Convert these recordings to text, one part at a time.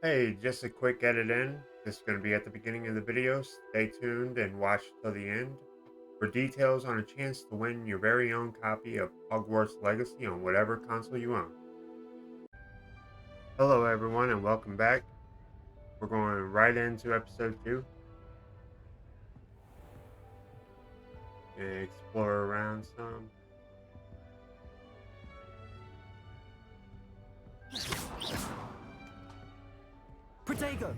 Hey, just a quick edit in. This is going to be at the beginning of the video. Stay tuned and watch till the end for details on a chance to win your very own copy of Hogwarts Legacy on whatever console you own. Hello, everyone, and welcome back. We're going right into episode 2 and explore around some. Protego!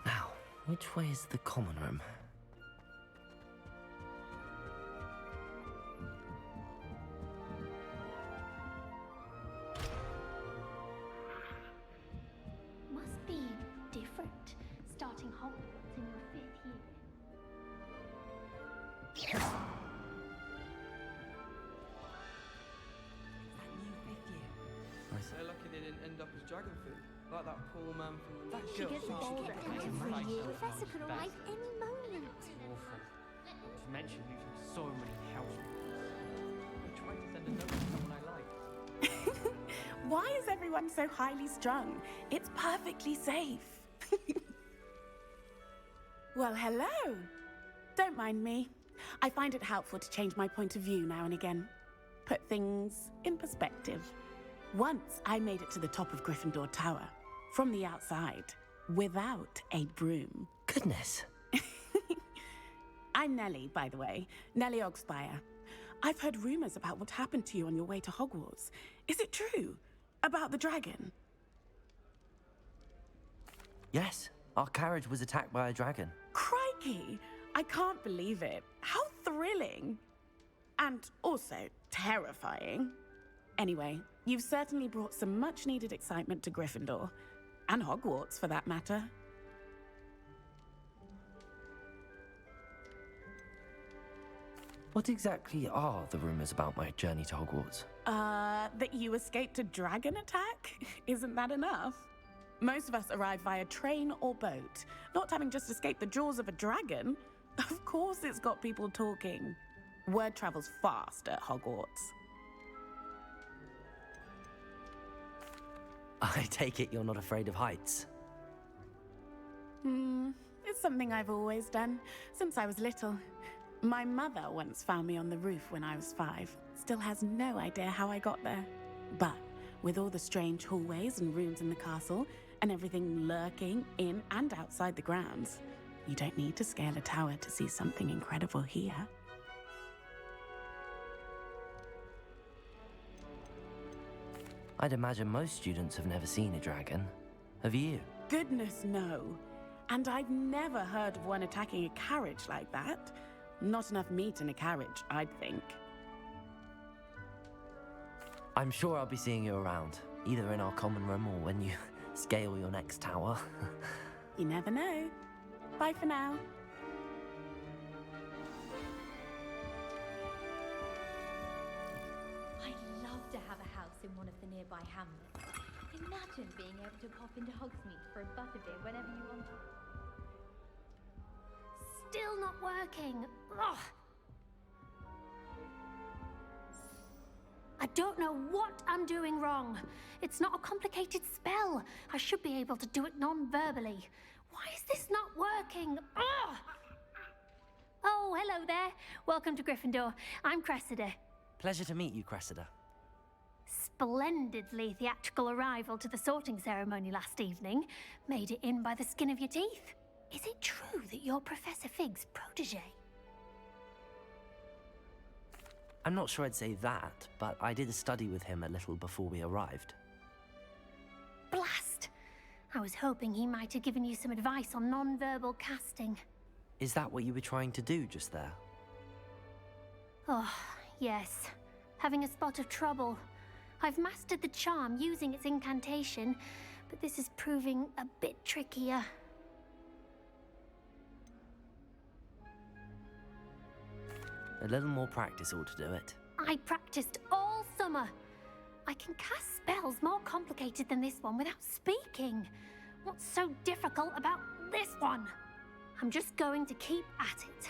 Now, which way is the common room? Must be different, starting Hogwarts in your 5th year. They're lucky they didn't end up as dragon food, like that poor man from the She gets a bowl every year. Professor could arrive any moment. Awful. Not to mention losing so many housemates. I'm trying to send a note to someone I like. Why is everyone so highly strung? It's perfectly safe. Well, hello. Don't mind me. I find it helpful to change my point of view now and again. Put things in perspective. Once I made it to the top of Gryffindor Tower, from the outside, without a broom. Goodness. I'm Nellie, by the way. Nellie Ogspire. I've heard rumors about what happened to you on your way to Hogwarts. Is it true? About the dragon? Yes, our carriage was attacked by a dragon. Crikey! I can't believe it. How thrilling! And also terrifying. Anyway, you've certainly brought some much-needed excitement to Gryffindor. And Hogwarts, for that matter. What exactly are the rumors about my journey to Hogwarts? That you escaped a dragon attack? Isn't that enough? Most of us arrive via train or boat, not having just escaped the jaws of a dragon. Of course it's got people talking. Word travels fast at Hogwarts. I take it you're not afraid of heights. It's something I've always done, since I was little. My mother once found me on the roof when I was 5. Still has no idea how I got there. But with all the strange hallways and rooms in the castle, and everything lurking in and outside the grounds, you don't need to scale a tower to see something incredible here. I'd imagine most students have never seen a dragon. Have you? Goodness, no. And I've never heard of one attacking a carriage like that. Not enough meat in a carriage, I'd think. I'm sure I'll be seeing you around, either in our common room or when you scale your next tower. You never know. Bye for now. I'd love to have a house in one of the nearby hamlets. Imagine being able to pop into Hogsmeade for a butterbeer whenever you want. Still not working. Ugh. I don't know what I'm doing wrong. It's not a complicated spell. I should be able to do it non-verbally. Why is this not working? Ugh. Oh, hello there. Welcome to Gryffindor. I'm Cressida. Pleasure to meet you, Cressida. Splendidly theatrical arrival to the sorting ceremony last evening. Made it in by the skin of your teeth. Is it true that you're Professor Fig's protege? I'm not sure I'd say that, but I did study with him a little before we arrived. Blast! I was hoping he might have given you some advice on non-verbal casting. Is that what you were trying to do just there? Oh, yes. Having a spot of trouble. I've mastered the charm using its incantation, but this is proving a bit trickier. A little more practice ought to do it. I practiced all summer. I can cast spells more complicated than this one without speaking. What's so difficult about this one? I'm just going to keep at it.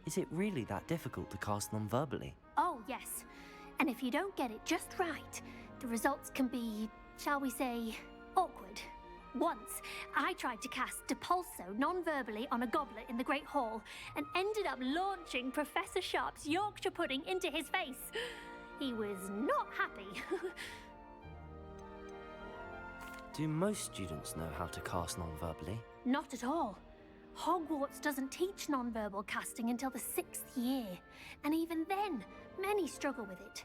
Is it really that difficult to cast non-verbally? Oh, yes. And if you don't get it just right, the results can be, shall we say, awkward. Once, I tried to cast Depulso non-verbally on a goblet in the Great Hall and ended up launching Professor Sharp's Yorkshire pudding into his face. He was not happy. Do most students know how to cast non-verbally? Not at all. Hogwarts doesn't teach non-verbal casting until the 6th year, and even then, many struggle with it.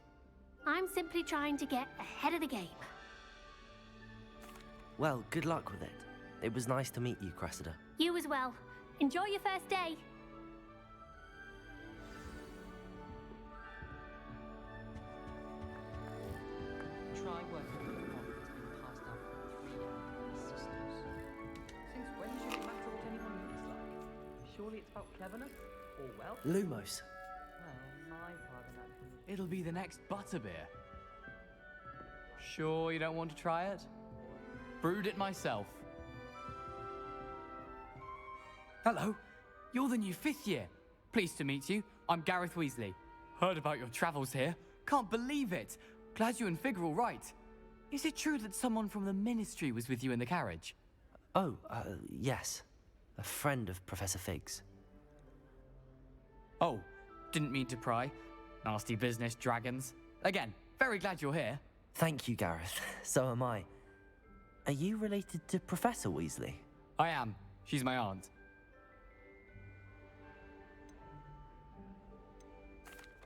I'm simply trying to get ahead of the game. Well, good luck with it. It was nice to meet you, Cressida. You as well. Enjoy your first day. Try working with a mod that's been passed down from 3 elderly sisters. Since when should it matter what anyone looks like? Surely it's about cleverness or wealth? Lumos. Well, my part of that definition. It'll be the next butterbeer. Sure you don't want to try it? Brewed it myself. Hello, you're the new 5th year. Pleased to meet you. I'm Gareth Weasley. Heard about your travels here. Can't believe it. Glad you and Fig are all right. Is it true that someone from the Ministry was with you in the carriage? Oh, yes. A friend of Professor Fig's. Oh, didn't mean to pry. Nasty business, dragons. Again, very glad you're here. Thank you, Gareth. So am I. Are you related to Professor Weasley? I am. She's my aunt.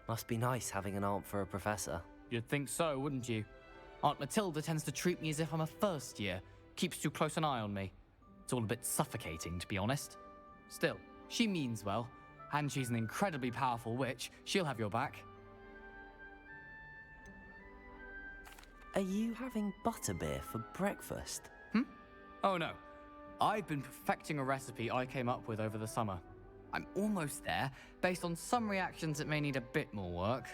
Must be nice having an aunt for a professor. You'd think so, wouldn't you? Aunt Matilda tends to treat me as if I'm a first year. Keeps too close an eye on me. It's all a bit suffocating, to be honest. Still, she means well. And she's an incredibly powerful witch. She'll have your back. Are you having butterbeer for breakfast? Oh no. I've been perfecting a recipe I came up with over the summer. I'm almost there, based on some reactions that may need a bit more work.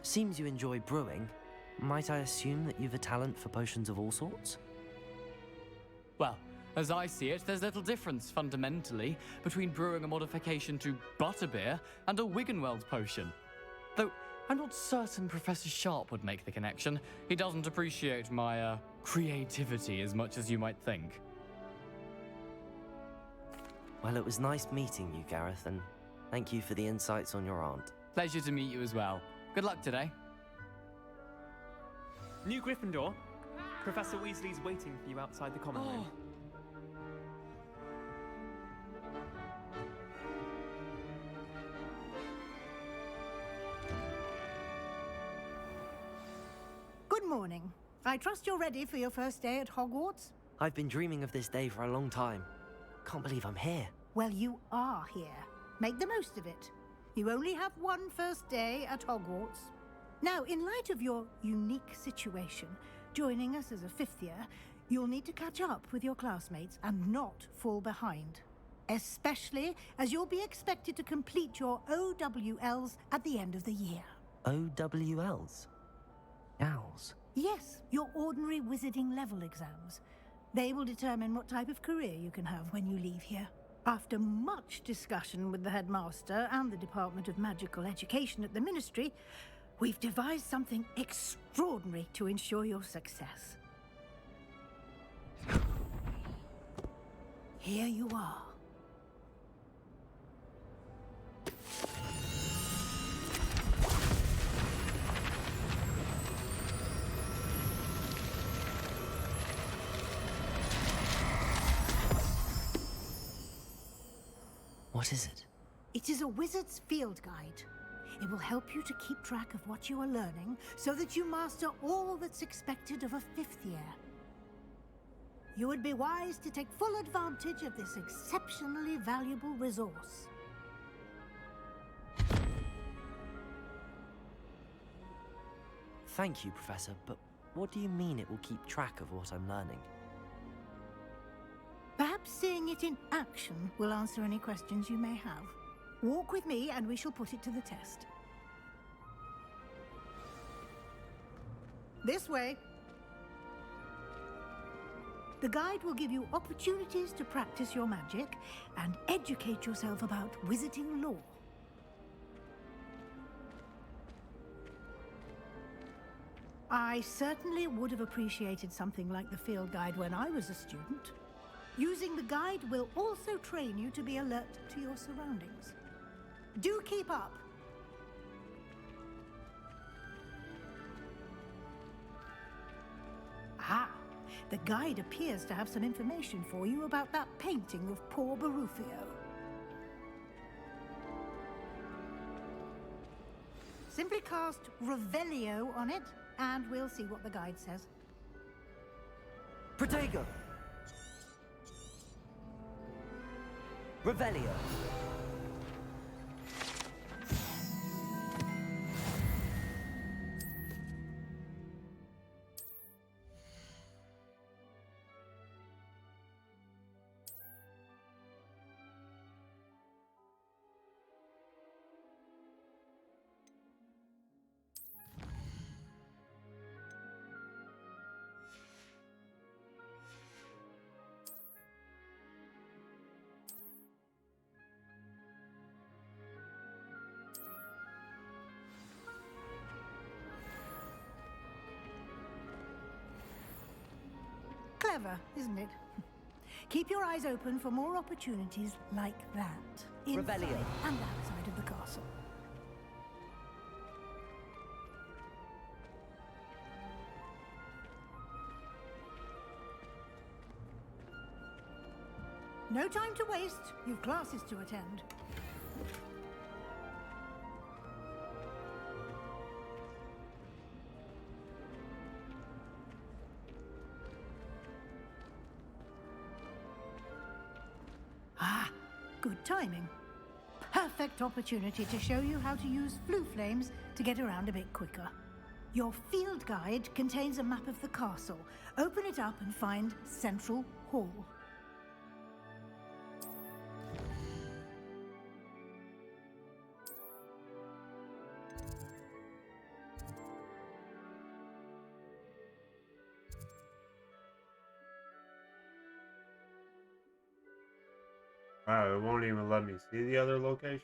Seems you enjoy brewing. Might I assume that you've a talent for potions of all sorts? Well, as I see it, there's little difference, fundamentally, between brewing a modification to butterbeer and a Wiggenweld potion. Though, I'm not certain Professor Sharp would make the connection. He doesn't appreciate my, creativity as much as you might think. Well, it was nice meeting you, Gareth, and thank you for the insights on your aunt. Pleasure to meet you as well. Good luck today. New Gryffindor. Professor Weasley's waiting for you outside the common room. Good morning. I trust you're ready for your first day at Hogwarts? I've been dreaming of this day for a long time. Can't believe I'm here. Well, you are here. Make the most of it. You only have one first day at Hogwarts. Now, in light of your unique situation, joining us as a 5th year, you'll need to catch up with your classmates and not fall behind. Especially as you'll be expected to complete your OWLs at the end of the year. OWLs? Owls? Yes, your ordinary wizarding level exams. They will determine what type of career you can have when you leave here. After much discussion with the headmaster and the Department of Magical Education at the Ministry, we've devised something extraordinary to ensure your success. Here you are. What is it? It is a wizard's field guide. It will help you to keep track of what you are learning so that you master all that's expected of a 5th year. you would be wise to take full advantage of this exceptionally valuable resource. Thank you, Professor, but what do you mean it will keep track of what I'm learning? Perhaps seeing it in action will answer any questions you may have. Walk with me and we shall put it to the test. This way. The guide will give you opportunities to practice your magic and educate yourself about wizarding lore. I certainly would have appreciated something like the field guide when I was a student. Using the guide will also train you to be alert to your surroundings. Do keep up. Ah, the guide appears to have some information for you about that painting of poor Barufio. Simply cast Revelio on it, and we'll see what the guide says. Protego! Revelio! Clever, isn't it? Keep your eyes open for more opportunities like that. Inside Revelio. and outside of the castle. No time to waste. You've classes to attend. Ah, good timing. Perfect opportunity to show you how to use flue flames to get around a bit quicker. Your field guide contains a map of the castle. Open it up and find Central Hall. Wow, it won't even let me see the other location.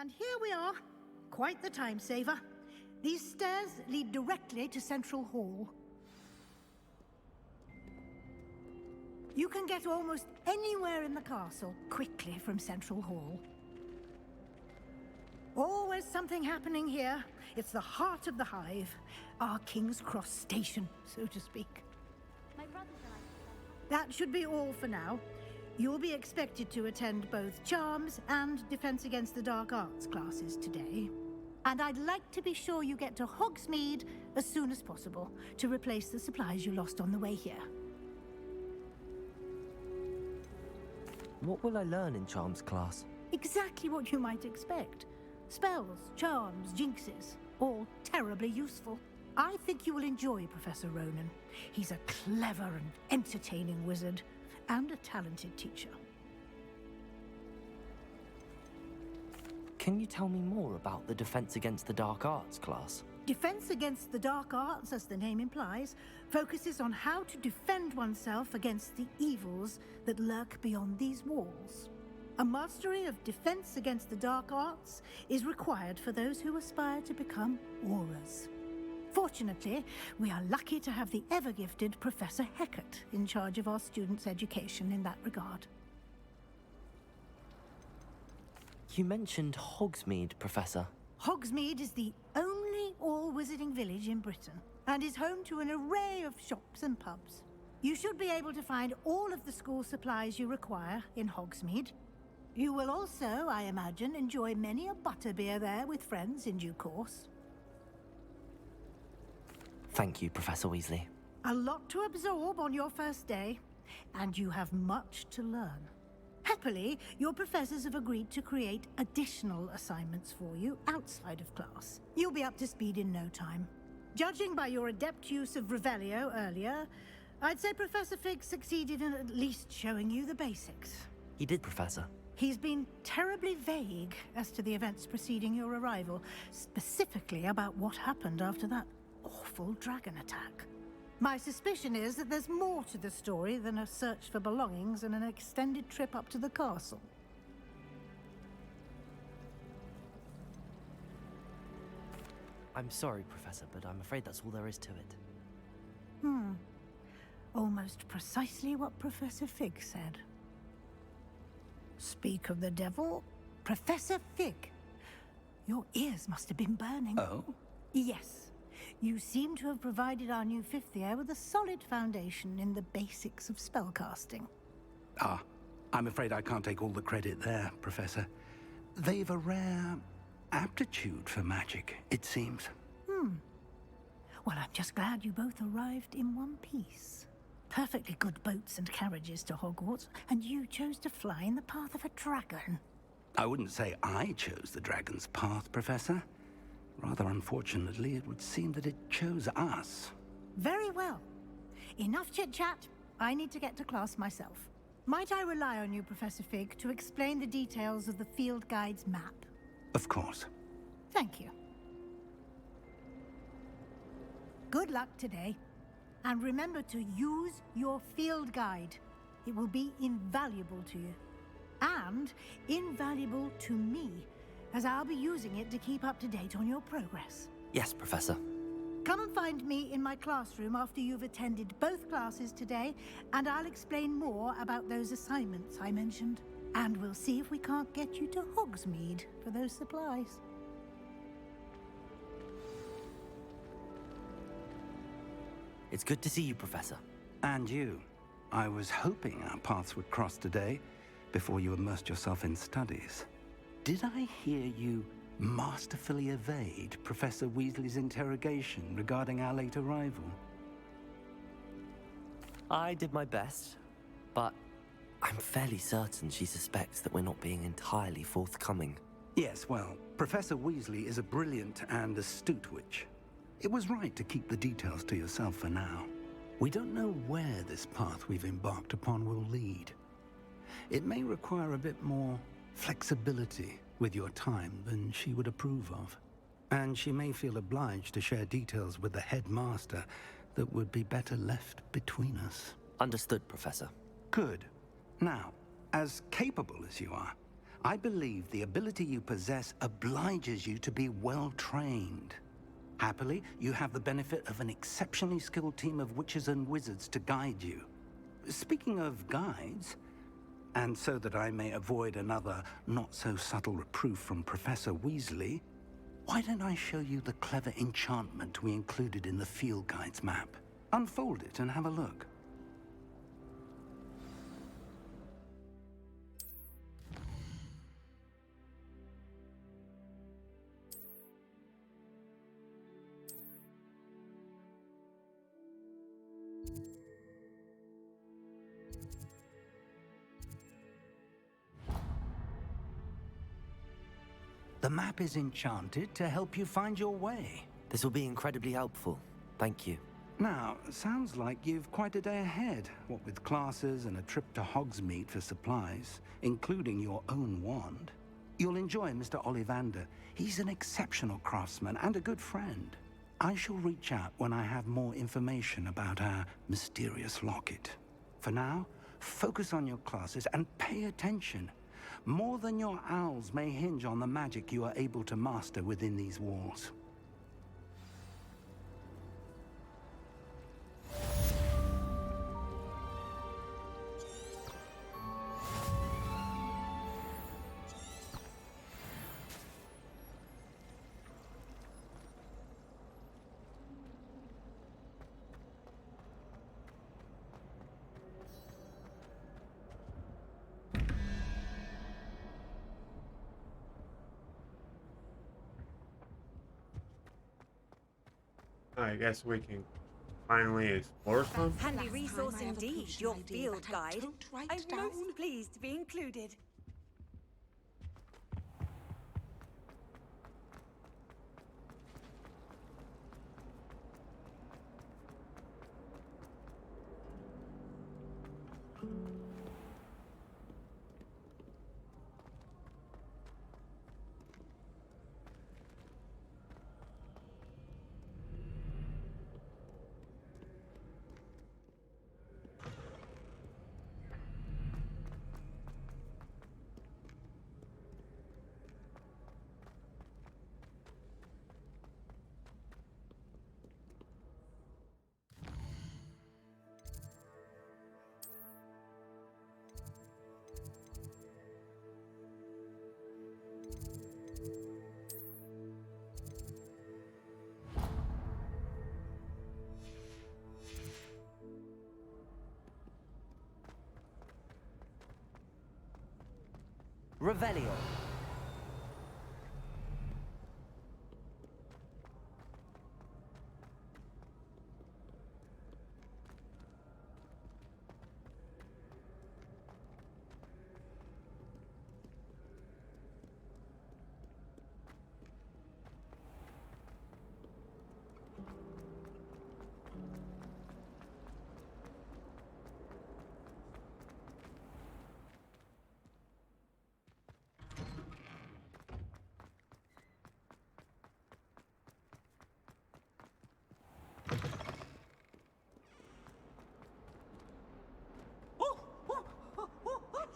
And here we are. Quite the time saver. These stairs lead directly to Central Hall. You can get almost anywhere in the castle quickly from Central Hall. Always something happening here. It's the heart of the hive. Our King's Cross station, so to speak. My brothers are like That should be all for now. You'll be expected to attend both Charms and Defense Against the Dark Arts classes today. And I'd like to be sure you get to Hogsmeade as soon as possible to replace the supplies you lost on the way here. What will I learn in Charms class? Exactly what you might expect. Spells, charms, jinxes, all terribly useful. I think you will enjoy Professor Ronan. He's a clever and entertaining wizard, and a talented teacher. Can you tell me more about the Defense Against the Dark Arts class? Defense Against the Dark Arts, as the name implies, focuses on how to defend oneself against the evils that lurk beyond these walls. A mastery of defense against the dark arts is required for those who aspire to become Aurors. Fortunately, we are lucky to have the ever-gifted Professor Hecat in charge of our students' education in that regard. You mentioned Hogsmeade, Professor. Hogsmeade is the only all-wizarding village in Britain and is home to an array of shops and pubs. You should be able to find all of the school supplies you require in Hogsmeade. You will also, I imagine, enjoy many a butterbeer there with friends in due course. Thank you, Professor Weasley. A lot to absorb on your first day, and you have much to learn. Happily, your professors have agreed to create additional assignments for you outside of class. You'll be up to speed in no time. Judging by your adept use of Revelio earlier, I'd say Professor Fig succeeded in at least showing you the basics. He did, Professor. He's been terribly vague as to the events preceding your arrival, specifically about what happened after that awful dragon attack. My suspicion is that there's more to the story than a search for belongings and an extended trip up to the castle. I'm sorry, Professor, but I'm afraid that's all there is to it. Almost precisely what Professor Fig said. Speak of the devil, Professor Fig. Your ears must have been burning. Oh? Yes. You seem to have provided our new fifth year with a solid foundation in the basics of spellcasting. Ah, I'm afraid I can't take all the credit there, Professor. They've a rare aptitude for magic, it seems. Well, I'm just glad you both arrived in one piece. Perfectly good boats and carriages to Hogwarts, and you chose to fly in the path of a dragon. I wouldn't say I chose the dragon's path, Professor. Rather unfortunately, it would seem that it chose us. Very well. Enough chit-chat. I need to get to class myself. Might I rely on you, Professor Fig, to explain the details of the field guide's map? Of course. Thank you. Good luck today. And remember to use your field guide. It will be invaluable to you. And invaluable to me, as I'll be using it to keep up to date on your progress. Yes, Professor. Come and find me in my classroom after you've attended both classes today, and I'll explain more about those assignments I mentioned. And we'll see if we can't get you to Hogsmeade for those supplies. It's good to see you, Professor. And you. I was hoping our paths would cross today, before you immersed yourself in studies. Did I hear you masterfully evade Professor Weasley's interrogation regarding our late arrival? I did my best, but I'm fairly certain she suspects that we're not being entirely forthcoming. Yes, well, Professor Weasley is a brilliant and astute witch. It was right to keep the details to yourself for now. We don't know where this path we've embarked upon will lead. It may require a bit more flexibility with your time than she would approve of. And she may feel obliged to share details with the headmaster that would be better left between us. Understood, Professor. Good. Now, as capable as you are, I believe the ability you possess obliges you to be well trained. Happily, you have the benefit of an exceptionally skilled team of witches and wizards to guide you. Speaking of guides, and so that I may avoid another not-so-subtle reproof from Professor Weasley, why don't I show you the clever enchantment we included in the field guide's map? Unfold it and have a look. The map is enchanted to help you find your way. This will be incredibly helpful. Thank you. Now, sounds like you've quite a day ahead, what with classes and a trip to Hogsmeade for supplies, including your own wand. You'll enjoy Mr. Ollivander. He's an exceptional craftsman and a good friend. I shall reach out when I have more information about our mysterious locket. For now, focus on your classes and pay attention. More than your owls may hinge on the magic you are able to master within these walls. I guess we can finally explore some. Handy resource indeed, your field guide. I'm most pleased to be included. Revelio.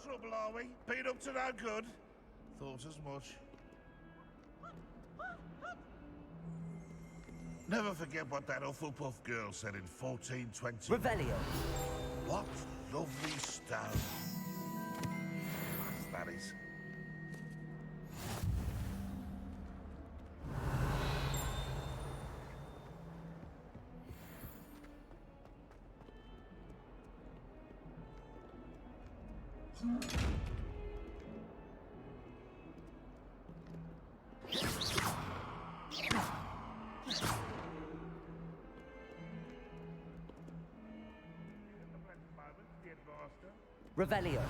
Trouble, are we? Been up to no good? Thought as much. Never forget what that Hufflepuff girl said in 1420. Revelio. What lovely stone. That is. Revelio.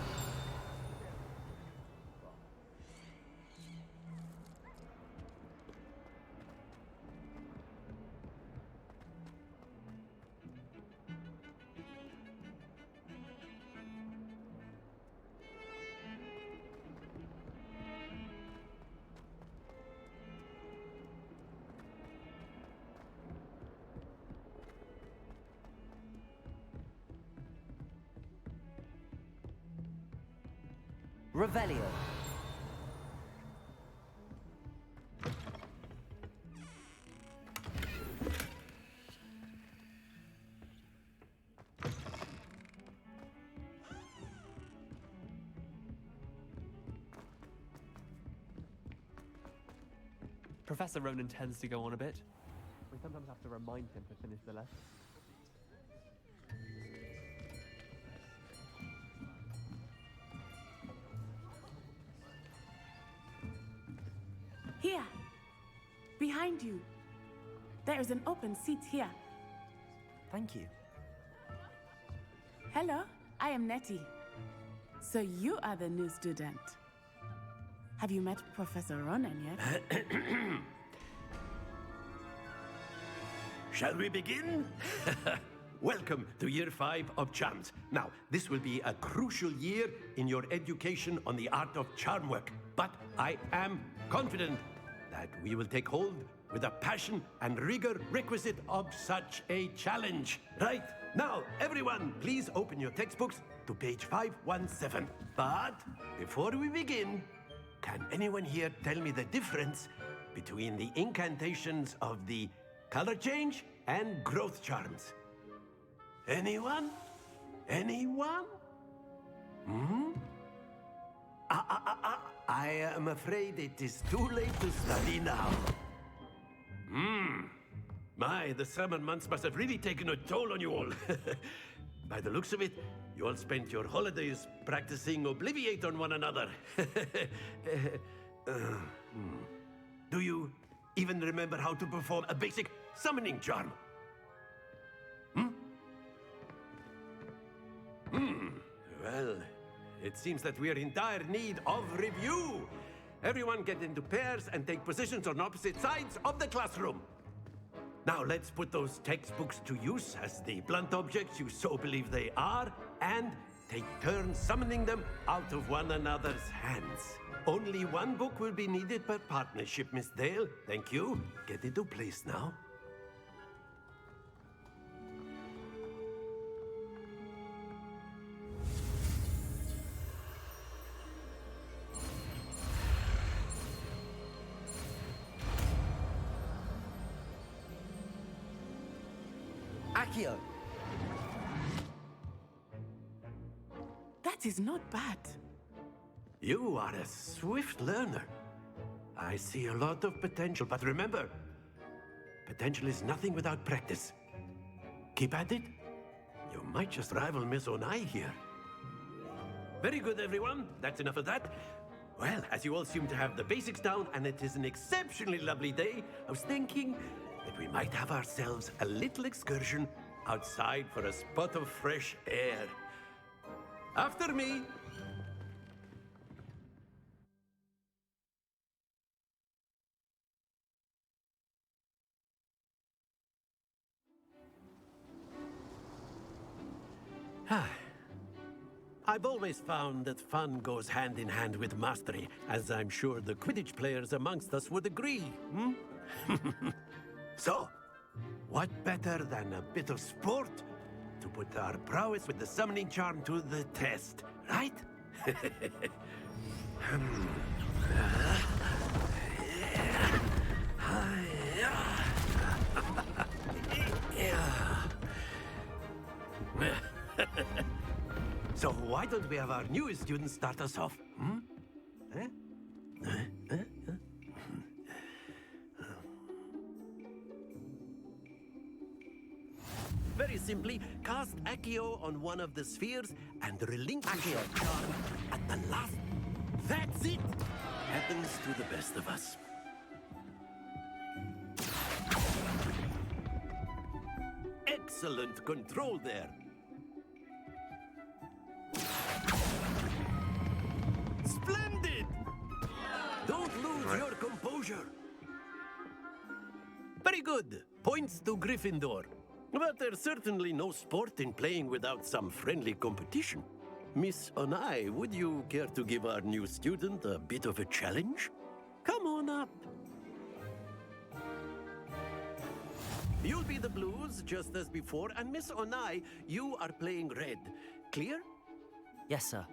Revelio. Professor Ronan tends to go on a bit. We sometimes have to remind him to finish the lesson. Here, behind you. There is an open seat here. Thank you. Hello, I am Nettie. So you are the new student. Have you met Professor Ronan yet? Shall we begin? Welcome to Year 5 of Charms. Now, this will be a crucial year in your education on the art of charm work. But I am confident that we will take hold with the passion and rigor requisite of such a challenge. Right, now, everyone, please open your textbooks to page 517. But before we begin, can anyone here tell me the difference between the incantations of the color change and growth charms? Anyone? Anyone? Hmm? I am afraid it is too late to study now. My, the summer months must have really taken a toll on you all. By the looks of it, you all spent your holidays practicing Obliviate on one another. Do you even remember how to perform a basic summoning charm? Well, it seems that we are in dire need of review. Everyone get into pairs and take positions on opposite sides of the classroom. Now let's put those textbooks to use as the blunt objects you so believe they are, and take turns summoning them out of one another's hands. Only one book will be needed per partnership, Miss Dale. Thank you. Get into place now. Accio! That is not bad. You are a swift learner. I see a lot of potential, but remember, potential is nothing without practice. Keep at it. You might just rival Miss Onai here. Very good, everyone. That's enough of that. Well, as you all seem to have the basics down, and it is an exceptionally lovely day, I was thinking that we might have ourselves a little excursion outside for a spot of fresh air. After me. I've always found that fun goes hand in hand with mastery, as I'm sure the Quidditch players amongst us would agree. So, what better than a bit of sport to put our prowess with the summoning charm to the test, right? So why don't we have our newest student start us off? Very simply, cast Accio on one of the spheres and relinquish your charm at the last. That's it! Happens to the best of us. Excellent control there. Splendid! Don't lose your composure. Very good. Points to Gryffindor. But there's certainly no sport in playing without some friendly competition. Miss Onai, would you care to give our new student a bit of a challenge? Come on up. You'll be the blues, just as before, and Miss Onai, you are playing red. Clear? Yes, sir.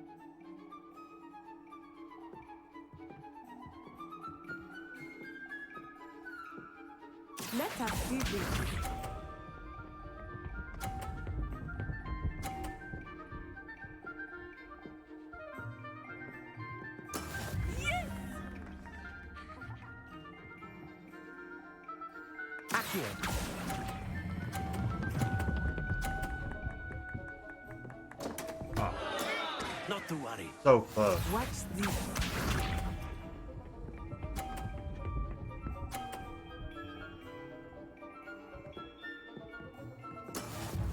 Let us do this. Accio! Not to worry. So close. What's this?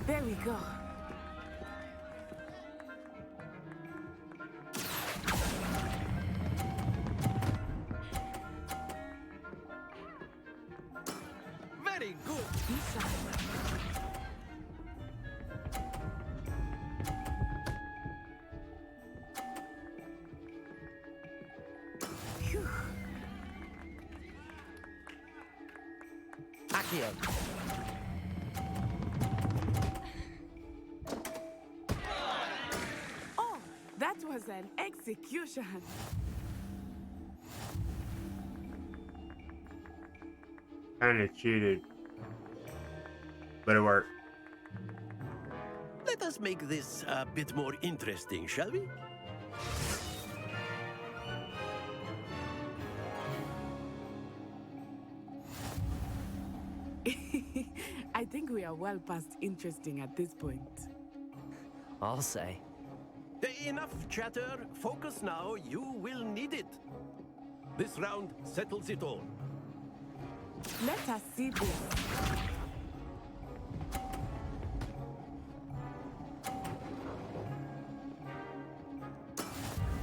There we go. Very good. Phew. Accio! was an execution. Kinda cheated. But it worked. Let us make this a bit more interesting, shall we? I think we are well past interesting at this point. I'll say. Enough chatter. Focus now. You will need it. This round settles it all. Let us see this.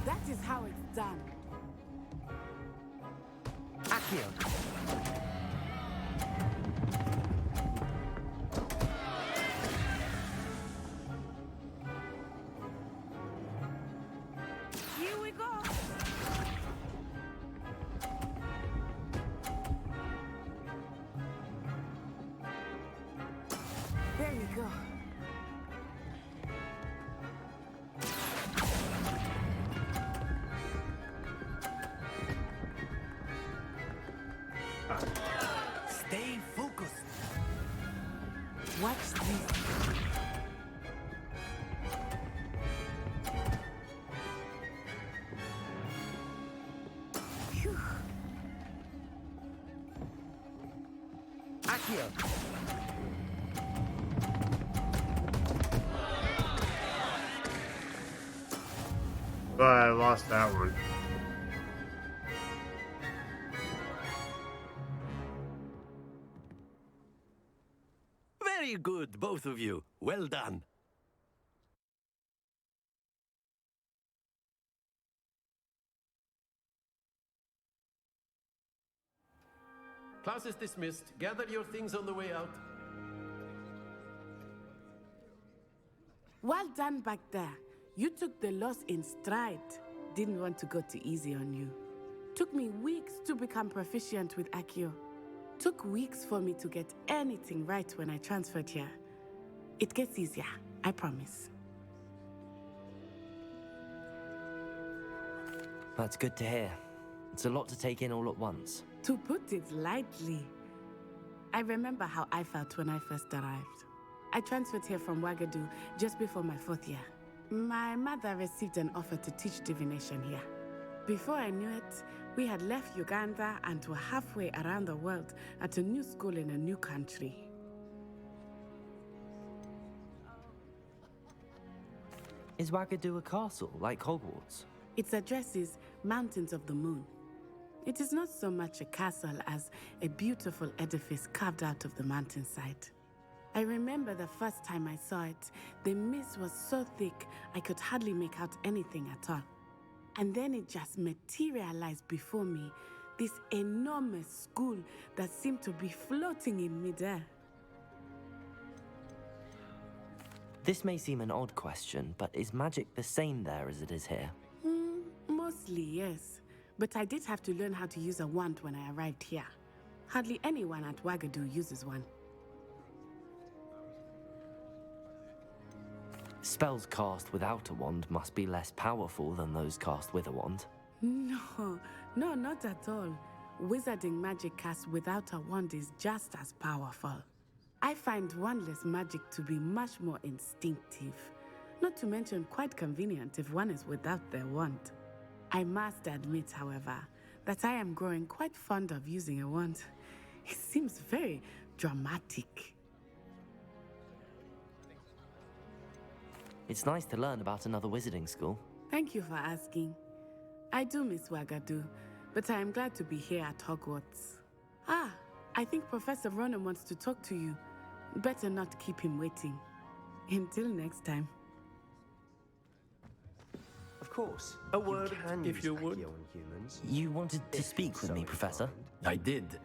That is how it's done. Accio. Here we go. There we go. Stay focused. Watch this. Phew. Accio. But I lost that one. Very good, both of you. Well done. Class is dismissed. Gather your things on the way out. Well done back there. You took the loss in stride. Didn't want to go too easy on you. Took me weeks to become proficient with Accio. Took weeks for me to get anything right when I transferred here. It gets easier, I promise. That's good to hear. It's a lot to take in all at once. To put it lightly, I remember how I felt when I first arrived. I transferred here from Wagadu just before my 4th year. My mother received an offer to teach divination here. Before I knew it, we had left Uganda and were halfway around the world at a new school in a new country. Is Wagadu a castle, like Hogwarts? Its address is Mountains of the Moon. It is not so much a castle as a beautiful edifice carved out of the mountainside. I remember the first time I saw it, the mist was so thick I could hardly make out anything at all. And then it just materialized before me, this enormous school that seemed to be floating in midair. This may seem an odd question, but is magic the same there as it is here? Mostly, yes. But I did have to learn how to use a wand when I arrived here. Hardly anyone at Wagadu uses one. Spells cast without a wand must be less powerful than those cast with a wand. No, not at all. Wizarding magic cast without a wand is just as powerful. I find wandless magic to be much more instinctive. Not to mention quite convenient if one is without their wand. I must admit, however, that I am growing quite fond of using a wand. It seems very dramatic. It's nice to learn about another wizarding school. Thank you for asking. I do miss Wagadu, but I am glad to be here at Hogwarts. Ah, I think Professor Ronan wants to talk to you. Better not keep him waiting. Until next time. Of course. A word, if you would. You wanted to speak with me, Professor? I did.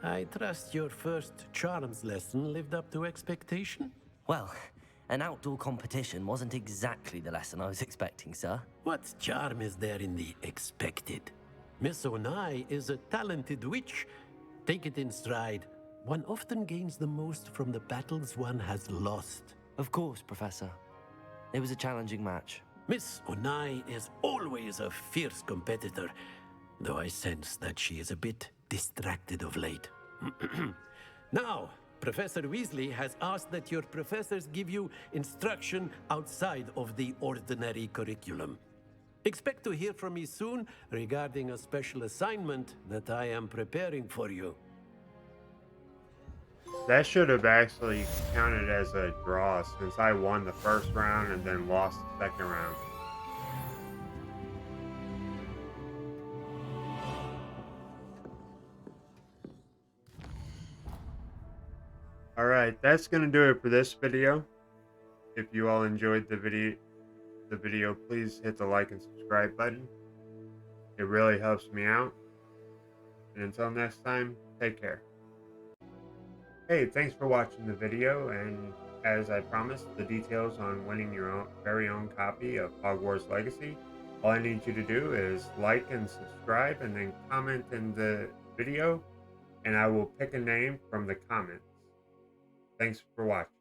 I trust your first charms lesson lived up to expectation? Well, an outdoor competition wasn't exactly the lesson I was expecting, sir. What charm is there in the expected? Miss Onai is a talented witch. Take it in stride. One often gains the most from the battles one has lost. Of course, Professor. It was a challenging match. Miss Onai is always a fierce competitor, though I sense that she is a bit distracted of late. Now, Professor Weasley has asked that your professors give you instruction outside of the ordinary curriculum. Expect to hear from me soon regarding a special assignment that I am preparing for you. That should have actually counted as a draw since I won the first round and then lost the second round. Alright, that's going to do it for this video. If you all enjoyed the video, please hit the like and subscribe button. It really helps me out. And until next time, take care. Hey, thanks for watching the video, and as I promised, the details on winning your very own copy of Hogwarts Legacy. All I need you to do is like and subscribe and then comment in the video, and I will pick a name from the comments. Thanks for watching.